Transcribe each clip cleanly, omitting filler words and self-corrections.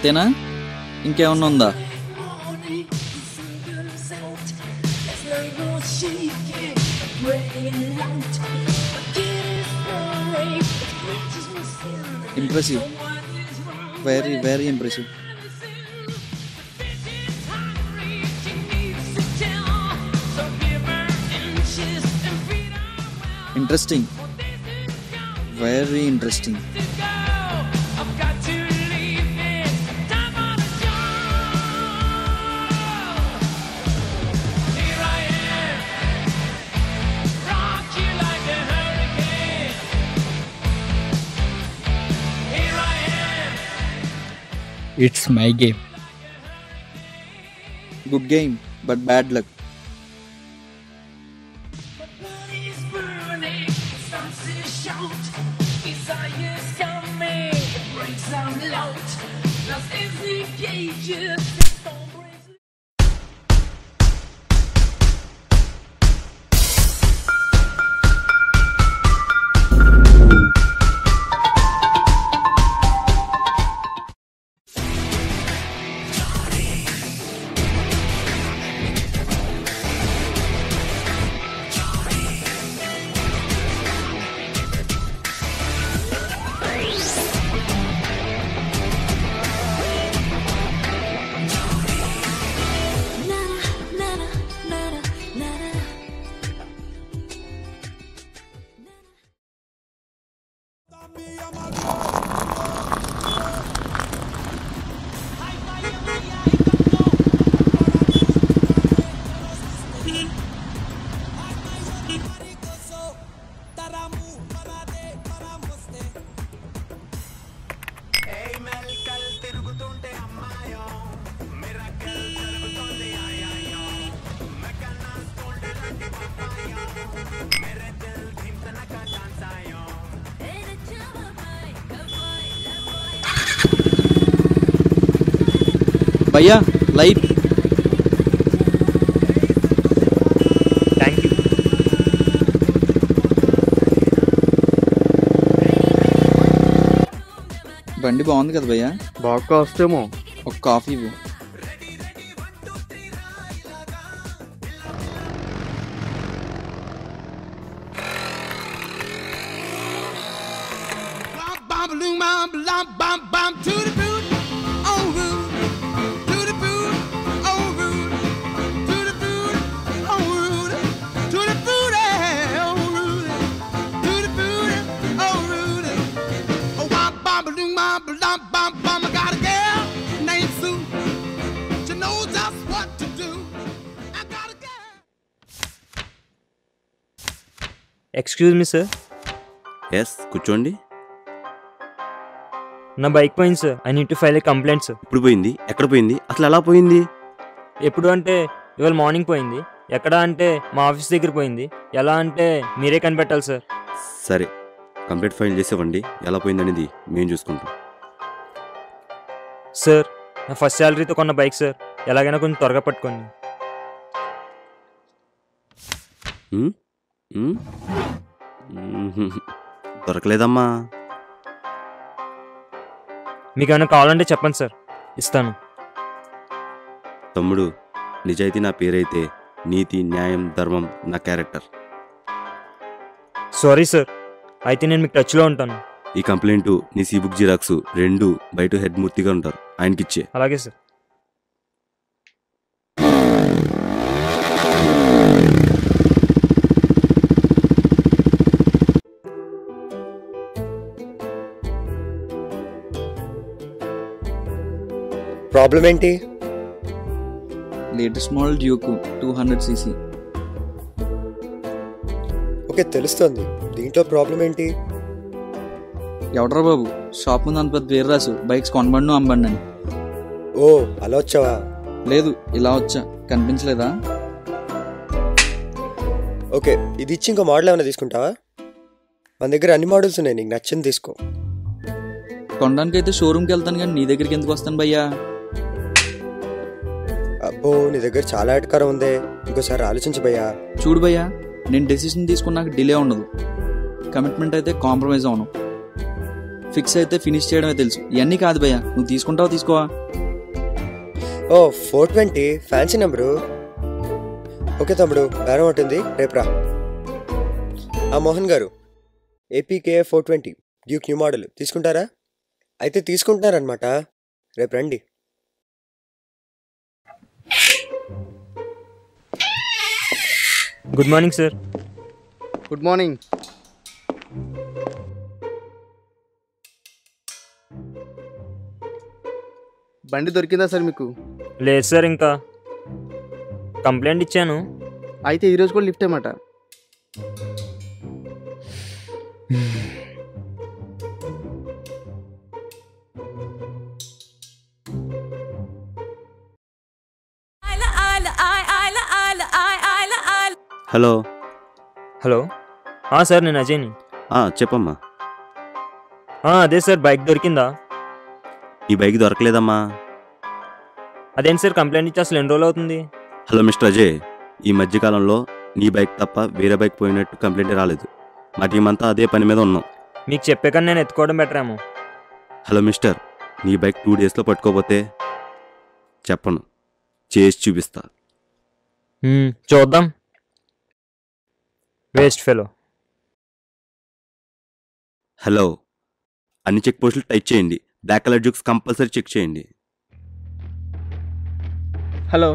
అంతేనా, ఇంకేమన్నా ఉందా? Impressive, very very impressive. Interesting, very interesting. It's my game. Good game, but bad luck. భయ్యా light. Thank you. బండి బాగుంది కదా భయ్యా? బాగా కాస్టేమో. ఒక కాఫీ ఇవ్వు. Excuse me sir. ఎస్, కూర్చోండి. నా బైక్ పోయింది sir. I need to file A complaint sir. ఇప్పుడు పోయింది? ఎక్కడ పోయింది? అసలు ఎలా పోయింది? ఎప్పుడు అంటే ఇవాళ మార్నింగ్ పోయింది. ఎక్కడ అంటే మా ఆఫీస్ దగ్గర పోయింది. ఎలా అంటే మీరే కనిపెట్టాలి సార్. సరే, కంప్లీట్ ఫైల్ చేసేవ్వండి. ఎలా పోయిందనేది మేము చూసుకుంటాం. సార్, నా ఫస్ట్ శాలరీతో కొన్న బైక్ సార్. ఎలాగైనా కొంచెం త్వరగా పట్టుకోండి. దొరకలేదమ్మా. మీకు ఏమైనా కావాలంటే చెప్పండి సార్, ఇస్తాను. తమ్ముడు, నిజాయితీ నా పేరైతే నీతి, న్యాయం, ధర్మం నా క్యారెక్టర్. సారీ సార్, అయితే నేను మీకు టచ్లో ఉంటాను. ఈ కంప్లైంట్, నీ సీబుక్ జిరాక్స్ రెండు బయట హెడ్ మూర్తిగా ఉంటారు, ఆయనకిచ్చే. అలాగే సార్. ప్రాబ్లం ఏంటి? Latest model Duke 200cc. Okay, తెలుస్తుంది. దీంట్లో ప్రాబ్లం ఏంటి? ఎవడరా బాబు షాప్ ముందు అంత పెద్ద పేరు రాసు, బైక్స్ కొనబడిను అమ్మబండి అని. ఓ, అలా వచ్చావా? లేదు, ఇలా వచ్చా. కనిపించలేదా? ఓకే, ఇది ఇచ్చి ఇంకో మోడల్ ఏమైనా తీసుకుంటావా? మన దగ్గర అన్ని మోడల్స్ ఉన్నాయి, నీకు నచ్చింది తీసుకో. కొనడానికి అయితే షోరూమ్కి వెళ్తాను, కానీ నీ దగ్గరికి ఎందుకు వస్తాను భయ్యా? అబ్బో, నీ దగ్గర చాలా ఎటకారం ఉంది. ఇంకోసారి ఆలోచించు భయ్యా. చూడు భయ్యా, నేను డెసిషన్ తీసుకున్నాక డిలే ఉండదు. కమిట్మెంట్ అయితే కాంప్రమైజ్ అవును. ఫిక్స్ అయితే ఫినిష్ చేయడమే తెలుసు. ఇవన్నీ కాదు భయ్యా, నువ్వు తీసుకుంటావా తీసుకోవా? ఓ 420 ఫ్యాన్సీ నెంబరు. ఓకే తమ్ముడు, బేరం ఉంటుంది, రేపు రా. మోహన్ గారు, ఏపీకే 420 డ్యూక్ న్యూ మోడల్ తీసుకుంటారా? అయితే తీసుకుంటున్నారనమాట, రేపు రండి. Good morning sir. Good morning. బండి దొరికిందా సార్ మీకు? లేదు సార్, ఇంకా కంప్లైంట్ ఇచ్చాను. అయితే ఈరోజు కూడా లిఫ్ట్ అన్నమాట. హలో. హలో, సార్ నేను అజయ్ని. చెప్పమ్మా. అదే సార్, బైక్ దొరికిందా? ఈ బైక్ దొరకలేదమ్మా. అదేంటి సార్, కంప్లైంట్ ఇచ్చి అసలు ఎన్ని రోజులు అవుతుంది? హలో మిస్టర్ అజయ్, ఈ మధ్యకాలంలో నీ బైక్ తప్ప వేరే బైక్ పోయినట్టు కంప్లైంట్ రాలేదు. మా టీం అంతా అదే పని మీద ఉన్నాం. మీకు చెప్పే కానీ నేను ఎత్తుకోవడం బెటర్ ఏమో. హలో మిస్టర్, నీ బైక్ 2 డేస్లో పట్టుకోపోతే చెప్పను, చేసి చూపిస్తా. చూద్దాం. Waste fellow. హలో, అన్ని చెక్ పోస్టులు టైట్ చేయండి. బ్లాక్ కలర్ జుక్స్ కంపల్సరీ చెక్ చేయండి. హలో,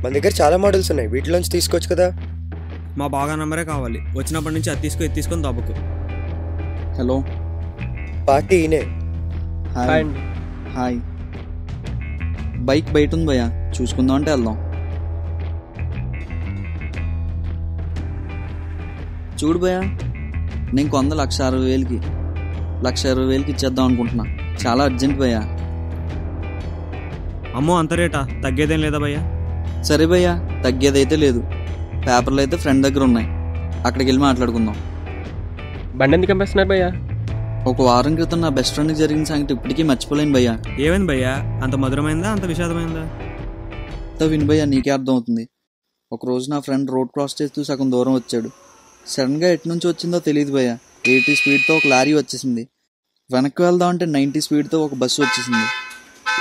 మన దగ్గర చాలా మోడల్స్ ఉన్నాయి, వీటిలోంచి తీసుకోవచ్చు కదా. మా బాగా నంబరే కావాలి. వచ్చినప్పటి నుంచి అది తీసుకొని దబ్బకు. హలో, పార్టీ ఈయనే. హాయ్. హాయ్. బైక్ బయట ఉంది భయ్యా, చూసుకుందాం అంటే వెళ్దాం. చూడు భయ్యా, నేను కొంద 1,60,000కి 1,20,000కి ఇచ్చేద్దాం అనుకుంటున్నా. చాలా అర్జెంట్ భయ్యా. అమ్మో, అంత రేటా? తగ్గేదేం లేదా భయ్యా? సరే భయ్యా, తగ్గేదైతే లేదు. పేపర్లు అయితే ఫ్రెండ్ దగ్గర ఉన్నాయి, అక్కడికి వెళ్ళి మాట్లాడుకుందాం. బండి ఎందుకు పంపిస్తున్నారు భయ్యా? ఒక వారం క్రితం నా బెస్ట్ ఫ్రెండ్కి జరిగిన సంగతి ఇప్పటికీ మర్చిపోలేను భయ్యా. ఏమైంది భయ్యా? అంత మధురమైందా, అంత విషాదమైందా? విను భయ్యా, నీకే అర్థం అవుతుంది. ఒకరోజు నా ఫ్రెండ్ రోడ్ క్రాస్ చేస్తూ సగం దూరం వచ్చాడు. సడన్గా ఎటు నుంచి వచ్చిందో తెలియదు భయ్యా. 80 స్పీడ్తో ఒక లారీ వచ్చేసింది. వెనక్కి వెళ్దాం అంటే 90 స్పీడ్తో ఒక బస్సు వచ్చేసింది.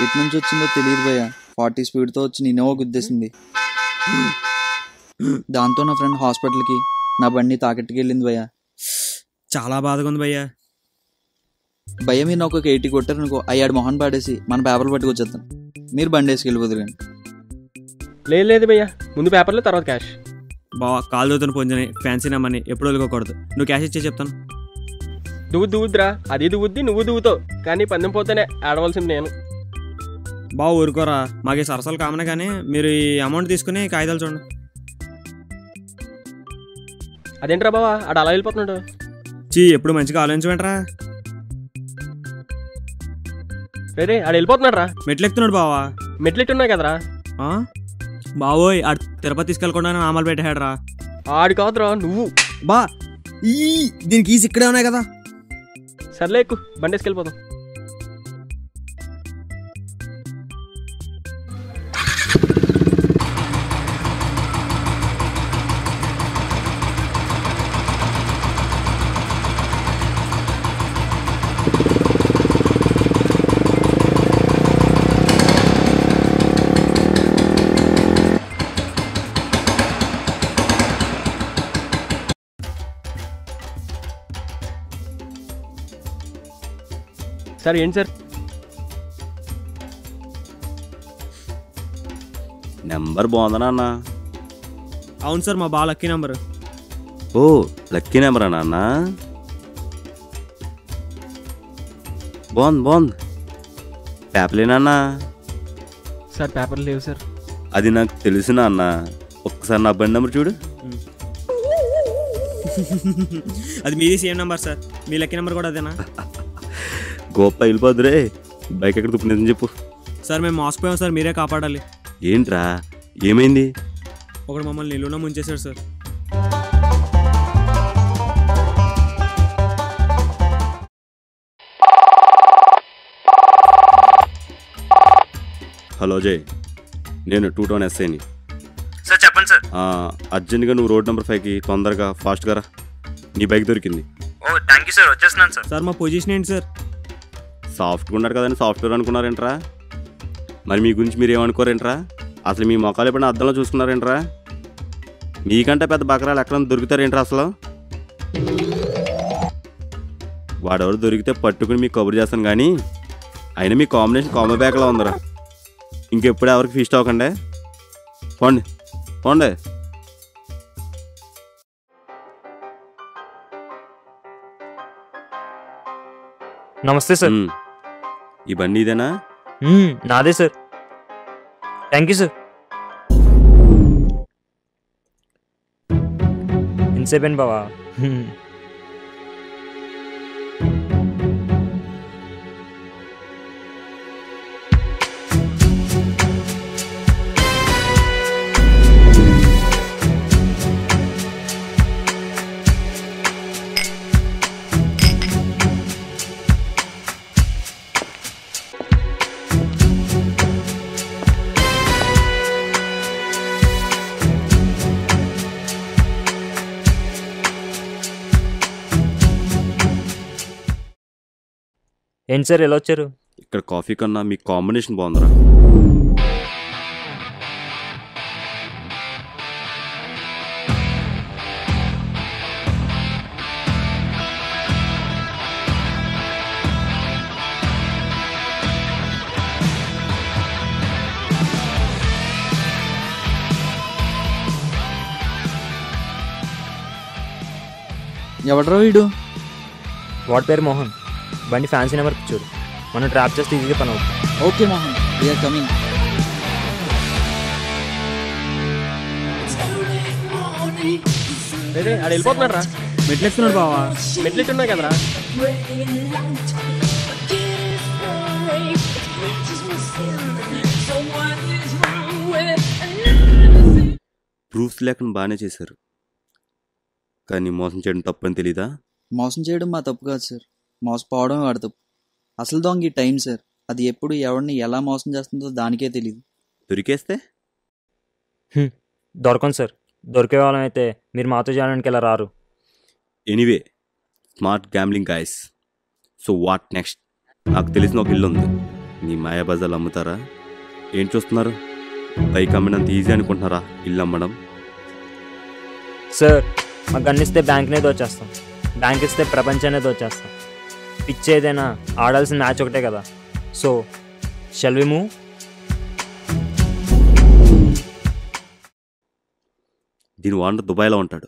ఎటు నుంచి వచ్చిందో తెలియదు భయ్యా. 40 స్పీడ్తో వచ్చి నేనేమో గుద్దేసింది. దాంతో నా ఫ్రెండ్ హాస్పిటల్కి, నా బండి తాకట్టుకి వెళ్ళింది భయ్యా. చాలా బాధగా ఉంది భయ్యా. భయ్యా, మీరు నాకు ఒక 80 కొట్టారు అనుకో, అయ్యాడు మొహన్ పాడేసి మన పేపర్లు పట్టుకొచ్చేద్దాం. మీరు బండి వేసుకు వెళ్ళిపోదురు. లేదు భయ్యా, ముందు పేపర్లు తర్వాత క్యాష్. బావా, కాలు దూతను పొంజని ఫ్యాన్సీ నమ్మని ఎప్పుడు వదులుకోకూడదు. నువ్వు క్యాష్ ఇచ్చే చెప్తాను. దువ్వుద్రా, అది దువ్వుద్ది, నువ్వు దువ్వుతావు. కానీ పందెం పోతేనే ఆడవలసింది నేను. బావ ఊరుకోరా, మాకు సరసాలు కామనే. కానీ మీరు ఈ అమౌంట్ తీసుకుని కాగితాలు చూడండి. అదేంట్రా బావా, ఆడ అలా వెళ్ళిపోతున్నాడు? ఎప్పుడు మంచిగా ఆలోచించమంటారా? రే, ఆడ వెళ్ళిపోతున్నాడు రా. మెట్లు ఎక్కుతున్నాడు బావా. మెట్లు ఎట్టున్నాయి కదరా. బావోయ్, ఆడు తిరుపతి తీసుకెళ్ళకుండా ఆమలు పెట్టాడు రా. ఆడు కాదురా, నువ్వు. బా, దీనికి ఈసి ఇక్కడే ఉన్నాయి కదా. సర్లే, ఎక్కు, బండి వేసుకెళ్ళిపోతాం. సార్, ఏంటి సార్? నెంబర్ బాగుందా అన్న? అవును సార్, మా బాగా లక్కీ నెంబర్. ఓ, లక్కీ నెంబరా నాన్న? బాగుంది. పేపర్లేనా? సార్, పేపర్లు లేవు సార్. అది నాకు తెలిసిన అన్న. ఒక్కసారి నా బండి నెంబర్ చూడు. అది మీది సేమ్ నెంబర్ సార్. మీ లక్కీ నెంబర్ కూడా అదేనా? గొప్ప వెళ్ళిపోద్దురే. బైక్ ఎక్కడ తుప్పినదని చెప్పు. సార్, మేము మోసపోయాం సార్, మీరే కాపాడాలి. ఏంట్రా, ఏమైంది? ఒకడు మమ్మల్ని నిలువున ముంచేశాడు సార్. హలో జయ్, నేను 2 టౌన్ ఎస్ఐని. సార్ చెప్పండి సార్. అర్జెంట్గా నువ్వు రోడ్ నెంబర్ 5కి తొందరగా ఫాస్ట్గా రా. నీ బైక్ దొరికింది. ఓ థ్యాంక్ యూ సార్, వచ్చేస్తున్నాను సార్. సార్ మా పొజిషన్ ఏంటి సార్? సాఫ్ట్గా ఉన్నాడు కదండి, సాఫ్ట్వేర్ అనుకున్నారేంట్రా? మరి మీ గురించి మీరు ఏమనుకోరేంట్రా? అసలు మీ మొక్కలు ఎప్పుడైనా అద్దంలో చూసుకున్నారేంట్రా? మీకంటే పెద్ద బకరాలు ఎక్కడ దొరుకుతారేంట్రా అసలు? వాడెవరు దొరికితే పట్టుకుని మీకు కబురు చేస్తాను కానీ అయినా మీ కాంబినేషన్ కాంబో బ్యాగ్లో ఉందరా. ఇంకెప్పుడు ఎవరికి ఫీస్ట్ అవ్వకండి. పోండి పోండి. నమస్తే సార్. ఈ బండి ఇదేనా? నాదే సార్. Thank you sir. ఎంతసేపు బావా? ఏంటి సార్ ఎలా వచ్చారు? ఇక్కడ కాఫీ కన్నా మీ కాంబినేషన్ బాగుందిరా. ఎవడ్రా వీడు? వాడి పేరు మోహన్. బండి ఫ్యాన్సీ నెంబర్ చూడు, మనం ట్రాప్ చేస్తే ఈజీగా పని అవుతుంది. Okay Mohan, we are coming. రే ఆడు వెళ్ళిపోతున్నాడు రా. మెట్లు ఎక్కుతున్నాడు బావా. మెట్లు ఇచ్చి ఉన్నాయి కదరా. ప్రూఫ్స్ లేకుండా బాగానే చేశారు, కానీ మోసం చేయడం తప్పని తెలీదా? మోసం చేయడం మా తప్పు కాదు సార్, మోసపోవడమే వాడి తప్పు. అసలు దొంగ ఈ టైం సార్, అది ఎప్పుడు ఎవరిని ఎలా మోసం చేస్తుందో దానికే తెలియదు. దొరికేస్తే దొరకను సార్. దొరికే వాళ్ళం అయితే మీరు మాతో చేయడానికి ఎలా రారు? Anyway, smart gambling guys. So what next? నాకు తెలిసిన ఒక ఇల్లు ఉంది. నీ మాయా బజార్లు అమ్ముతారా? ఏం చూస్తున్నారు? బైక్ అమ్మినంత ఈజీ అనుకుంటున్నారా ఇల్లు అమ్మడం? సార్ మాకు గన్నిస్తే బ్యాంక్నే దోచేస్తాం, బ్యాంక్ ఇస్తే ప్రపంచాన్ని దోచేస్తాం. పిచ్ ఏదైనా ఆడాల్సిన మ్యాచ్ ఒకటే కదా. So shall we move? దీని ఓనర్ దుబాయ్లో ఉంటాడు.